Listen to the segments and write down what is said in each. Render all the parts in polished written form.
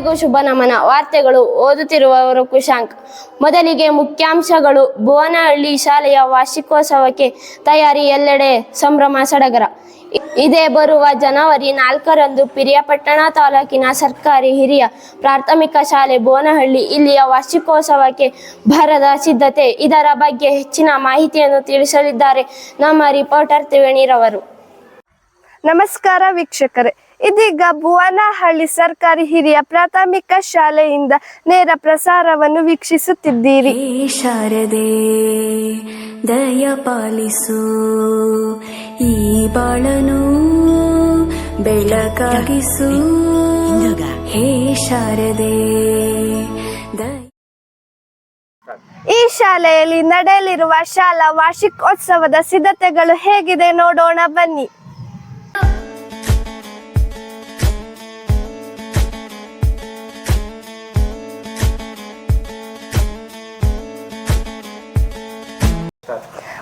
ಎಲ್ಲರಿಗೂ ಶುಭ ನಮನ. ವಾರ್ತೆಗಳು ಓದುತ್ತಿರುವವರು ಕುಶಾಂಕ್. ಮೊದಲಿಗೆ ಮುಖ್ಯಾಂಶಗಳು. ಭುವನಹಳ್ಳಿ ಶಾಲೆಯ ವಾರ್ಷಿಕೋತ್ಸವಕ್ಕೆ ತಯಾರಿ, ಎಲ್ಲೆಡೆ ಸಂಭ್ರಮ ಸಡಗರ. ಇದೇ ಬರುವ ಜನವರಿ 4ರಂದು ಪಿರಿಯಾಪಟ್ಟಣ ತಾಲೂಕಿನ ಸರ್ಕಾರಿ ಹಿರಿಯ ಪ್ರಾಥಮಿಕ ಶಾಲೆ ಭುವನಹಳ್ಳಿ ಇಲ್ಲಿಯ ವಾರ್ಷಿಕೋತ್ಸವಕ್ಕೆ ಭರದ ಸಿದ್ಧತೆ. ಇದರ ಬಗ್ಗೆ ಹೆಚ್ಚಿನ ಮಾಹಿತಿಯನ್ನು ತಿಳಿಸಲಿದ್ದಾರೆ ನಮ್ಮ ರಿಪೋರ್ಟರ್ ತ್ರಿವೇಣಿರವರು. ನಮಸ್ಕಾರ ವೀಕ್ಷಕರೇ, ಇದೀಗ ಭುವನಹಳ್ಳಿ ಸರ್ಕಾರಿ ಹಿರಿಯ ಪ್ರಾಥಮಿಕ ಶಾಲೆಯಿಂದ ನೇರ ಪ್ರಸಾರವನ್ನು ವೀಕ್ಷಿಸುತ್ತಿದ್ದೀರಿ. ಶಾರದೆ ದಯ ಪಾಲಿಸು, ಈ ಬಾಳನು ಬೆಳಕಾಗಿಸು. ಹೇ ಶಾರದೆ. ಈ ಶಾಲೆಯಲ್ಲಿ ನಡೆಯಲಿರುವ ಶಾಲಾ ವಾರ್ಷಿಕೋತ್ಸವದ ಸಿದ್ಧತೆಗಳು ಹೇಗಿದೆ ನೋಡೋಣ ಬನ್ನಿ.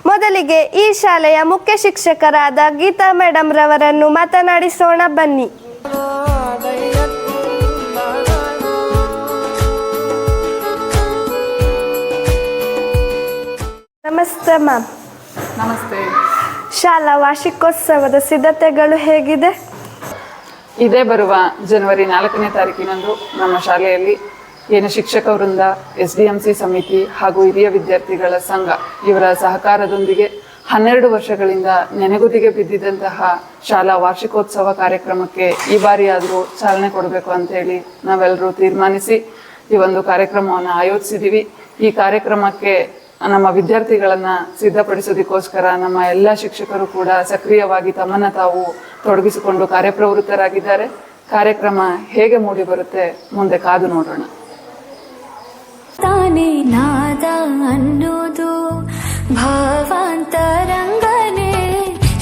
ಮೊದಲಿಗೆ ಈ ಶಾಲೆಯ ಮುಖ್ಯ ಶಿಕ್ಷಕರಾದ ಗೀತಾ ಮೇಡಮ್ ರವರನ್ನು ಮಾತನಾಡಿಸೋಣ ಬನ್ನಿ. ನಮಸ್ತೆ ಮ್ಯಾಮ್. ನಮಸ್ತೆ. ಶಾಲಾ ವಾರ್ಷಿಕೋತ್ಸವದ ಸಿದ್ಧತೆಗಳು ಹೇಗಿದೆ? ಇದೇ ಬರುವ ಜನವರಿ 4ನೇ ತಾರೀಕಿನಂದು ನಮ್ಮ ಶಾಲೆಯಲ್ಲಿ ಏನು ಶಿಕ್ಷಕ ವೃಂದ, SDMC ಸಮಿತಿ ಹಾಗೂ ಹಿರಿಯ ವಿದ್ಯಾರ್ಥಿಗಳ ಸಂಘ ಇವರ ಸಹಕಾರದೊಂದಿಗೆ 12 ವರ್ಷಗಳಿಂದ ನೆನೆಗುದಿಗೆ ಬಿದ್ದಿದ್ದಂತಹ ಶಾಲಾ ವಾರ್ಷಿಕೋತ್ಸವ ಕಾರ್ಯಕ್ರಮಕ್ಕೆ ಈ ಬಾರಿಯಾದರೂ ಚಾಲನೆ ಕೊಡಬೇಕು ಅಂತೇಳಿ ನಾವೆಲ್ಲರೂ ತೀರ್ಮಾನಿಸಿ ಈ ಒಂದು ಕಾರ್ಯಕ್ರಮವನ್ನು ಆಯೋಜಿಸಿದ್ದೀವಿ. ಈ ಕಾರ್ಯಕ್ರಮಕ್ಕೆ ನಮ್ಮ ವಿದ್ಯಾರ್ಥಿಗಳನ್ನು ಸಿದ್ಧಪಡಿಸೋದಕ್ಕೋಸ್ಕರ ನಮ್ಮ ಎಲ್ಲ ಶಿಕ್ಷಕರು ಕೂಡ ಸಕ್ರಿಯವಾಗಿ ತಮ್ಮನ್ನು ತಾವು ತೊಡಗಿಸಿಕೊಂಡು ಕಾರ್ಯಪ್ರವೃತ್ತರಾಗಿದ್ದಾರೆ. ಕಾರ್ಯಕ್ರಮ ಹೇಗೆ ಮೂಡಿ ಬರುತ್ತೆ ಮುಂದೆ ಕಾದು ನೋಡೋಣ. ತಾನೇ ನಾದ ಅನ್ನೋದು ಭಾವಾಂತರಂಗನೆ,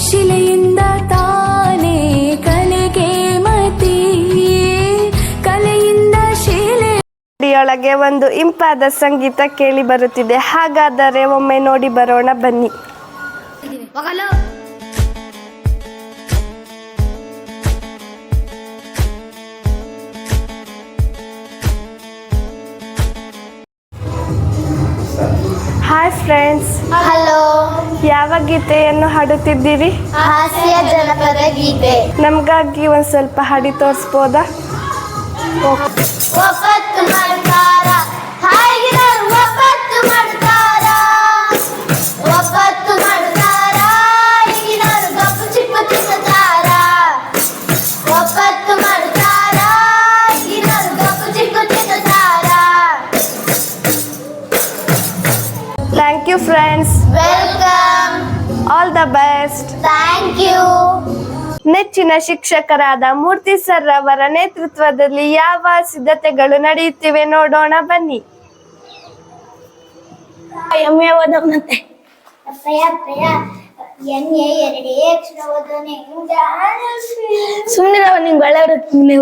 ಶಿಲೆಯಿಂದ ತಾನೇ ಕಲೆಗೆ ಮತಿ, ಕಲೆಯಿಂದ ಶಿಲೆ. ಒಳಗೆ ಒಂದು ಇಂಪಾದ ಸಂಗೀತ ಕೇಳಿ ಬರುತ್ತಿದೆ. ಹಾಗಾದರೆ ಒಮ್ಮೆ ನೋಡಿ ಬರೋಣ ಬನ್ನಿ. Hi friends. ಹಲೋ. ಯಾವ ಗೀತೆಯನ್ನು ಹಾಡುತ್ತಿದ್ದೀರಿ? ಹಾಸ್ಯ ಜನಪದ ಗೀತೆ. ನಮಗಾಗಿ ಒಂದು ಸ್ವಲ್ಪ ಹಾಡಿ ತೋರಿಸ್ಬೋದಾ? ಒಪ್ಪತ್ತು ಮಾಡ್ತಾರ ಹಾಯಿಗಿನರು, ಒಪ್ಪತ್ತು ಮಾಡ್ತಾರ, ಒಪ್ಪತ್ತು ಮಾಡ್ತಾರ ಈಗಿನರು ಗಪ್ಪು ಚಿಪ್ಪು ತಿನ್ನುತ್ತಾರ, ಒಪ್ಪತ್ತು ಮಾಡ್ತಾರ ಈಗಿನರು ಗಪ್ಪು ಚಿಪ್ಪು ತಿನ್ನುತ್ತಾರ. Thank you friends. Welcome. All the best. Thank you. ನೆಚ್ಚಿನ ಶಿಕ್ಷಕರಾದ ಮೂರ್ತಿ ಸರ್ ಅವರ ನೇತೃತ್ವದಲ್ಲಿ ಯಾವ ಸಿದ್ಧತೆಗಳು ನಡೆಯುತ್ತಿವೆ ನೋಡೋಣ ಬನ್ನಿ. ಸುಮ್ಮನೆ ನಿಂಗೆ ಒಳ್ಳೆ ಹುಡುಕ್ತೀನಿ.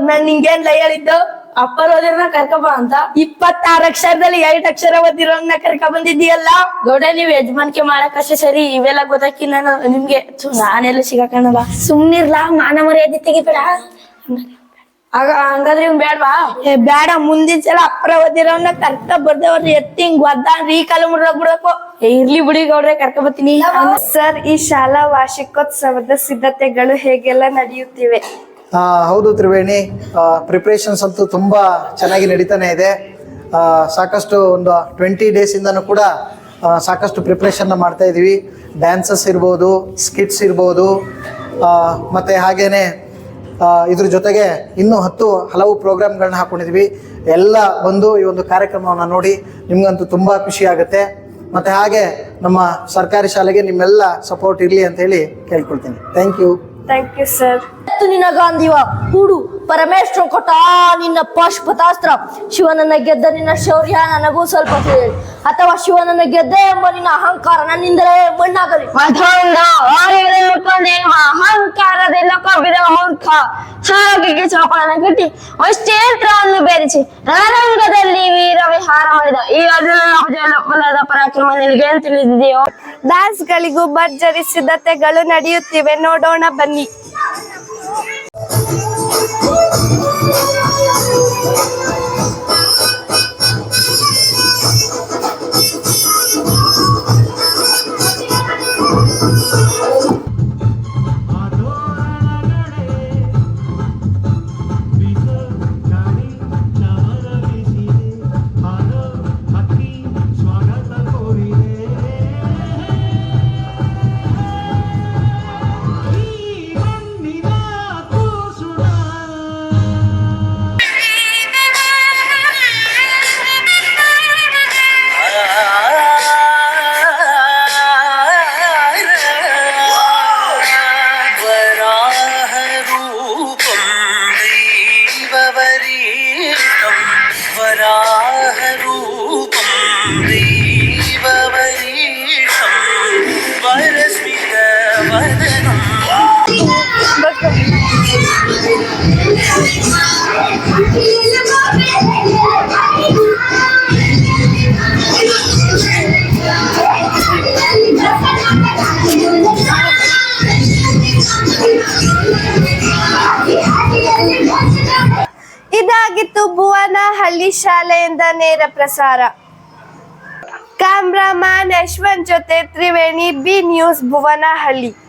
ನಾನು ನಿಂಗೇನ್ಲ ಹೇಳಿದ್ದು, ಅಪ್ಪರ್ ಓದಿರೋನ ಕರ್ಕಬ ಅಂತ. 26 ಅಕ್ಷರದಲ್ಲಿ 8 ಅಕ್ಷರ ಓದಿರೋನ್ನ ಕರ್ಕ ಬಂದಿದ್ದೀಯಲ್ಲ ಗೌಡ. ನೀವ್ ಯಜಮಾನಿಕೆ ಮಾಡಕ್ಕಷ್ಟೇ ಸರಿ, ಇವೆಲ್ಲ ಗೊತ್ತಾಕಿ ನಾನು ನಿಮ್ಗೆ ನಾನೆಲ್ಲ ಸಿಗಾಕಣವ. ಸುಮ್ನಿರ್ಲಾ, ಮಾನ ಮರ್ಯಾದೆ ತೆಗಿಬೇಡ. ಹಂಗಾದ್ರೆ ಇವ್ ಬೇಡವಾ? ಬೇಡ. ಮುಂದಿನ ಸಲ ಅಪ್ಪರ ಓದಿರೋನ್ನ ಕರ್ಕ ಬರ್ದವ್ರ ಎತ್ತಿಂಗ್ ಒದ್ದಾನ್ ಈ ಕಾಲ ಮುಡ್ಬಿಡಬೇಕು. ಇರ್ಲಿ ಬಿಡಿ ಗೌಡ್ರೆ, ಕರ್ಕ ಬರ್ತೀನಿ. ಸರ್, ಈ ಶಾಲಾ ವಾರ್ಷಿಕೋತ್ಸವದ ಸಿದ್ಧತೆಗಳು ಹೇಗೆಲ್ಲ ನಡೆಯುತ್ತಿವೆ? ಹೌದು ತ್ರಿವೇಣಿ, ಪ್ರಿಪ್ರೇಷನ್ಸ್ ಅಂತೂ ತುಂಬ ಚೆನ್ನಾಗಿ ನಡೀತಾನೆ ಇದೆ. ಸಾಕಷ್ಟು ಒಂದು 20 ಡೇಸಿಂದನೂ ಕೂಡ ಸಾಕಷ್ಟು ಪ್ರಿಪ್ರೇಷನ್ನ ಮಾಡ್ತಾ ಇದ್ದೀವಿ. ಡ್ಯಾನ್ಸಸ್ ಇರ್ಬೋದು, ಸ್ಕಿಟ್ಸ್ ಇರ್ಬೋದು, ಮತ್ತು ಹಾಗೇ ಇದ್ರ ಜೊತೆಗೆ ಇನ್ನೂ ಹಲವು ಪ್ರೋಗ್ರಾಮ್ಗಳನ್ನ ಹಾಕ್ಕೊಂಡಿದ್ವಿ. ಎಲ್ಲ ಬಂದು ಈ ಒಂದು ಕಾರ್ಯಕ್ರಮವನ್ನು ನೋಡಿ ನಿಮಗಂತೂ ತುಂಬ ಖುಷಿ ಆಗುತ್ತೆ. ಮತ್ತು ಹಾಗೆ ನಮ್ಮ ಸರ್ಕಾರಿ ಶಾಲೆಗೆ ನಿಮ್ಮೆಲ್ಲ ಸಪೋರ್ಟ್ ಇರಲಿ ಅಂತ ಹೇಳಿ ಕೇಳ್ಕೊಳ್ತೀನಿ. Thank you. Thank you sir. ನಿನ್ನ ಗಾಂಧಿವ ಹೂಡು ಪರಮೇಶ್ವರ ಕೊಟ್ಟ ನಿನ್ನ ಪಾಶುಪತಾಸ್ತ್ರ. ಶಿವನನ್ನ ಗೆದ್ದ ನಿನ್ನ ಶೌರ್ಯ ನನಗೂ ಸ್ವಲ್ಪ ಹೇಳಿ, ಅಥವಾ ಶಿವನನ್ನ ಗೆದ್ದೆ ಎಂಬ ನಿನ್ನ ಅಹಂಕಾರ ನನ್ನಿಂದಲೇ ಮಣ್ಣಾಗಲಿ. ಅಹಂಕಾರದಿಂದ ಕಬ್ಬಿದ ಮೂರ್ಖ ಸಾಗಿಗೆ ಚೌಕಳನ್ನ ಕಟ್ಟಿ ಅಷ್ಟೇಂತ್ರವನ್ನು ಬೆರೆಸಿ ರಣರಂಗದಲ್ಲಿ ವೀರ ವಿಹಾರ ಮಾಡಿದ ಈ ಅರ್ಜುನನ ಪರಾಕ್ರಮ ನಿನಗೆ ಏನ್ ತಿಳಿದಿದೆಯೋ? ಡ್ಯಾನ್ಸ್ ಗಳಿಗೂ ಭರ್ಜರಿ ಸಿದ್ಧತೆಗಳು ನಡೆಯುತ್ತಿವೆ, ನೋಡೋಣ ಬನ್ನಿ. ಇದಾಗಿತ್ತು ಭುವನಹಳ್ಳಿ ಶಾಲೆಯಿಂದ ನೇರ ಪ್ರಸಾರ. ಕ್ಯಾಮ್ರಾಮ್ಯಾನ್ ಯಶವಂತ್ ಜೊತೆ ತ್ರಿವೇಣಿ, ಬಿ ನ್ಯೂಸ್, ಭುವನಹಳ್ಳಿ.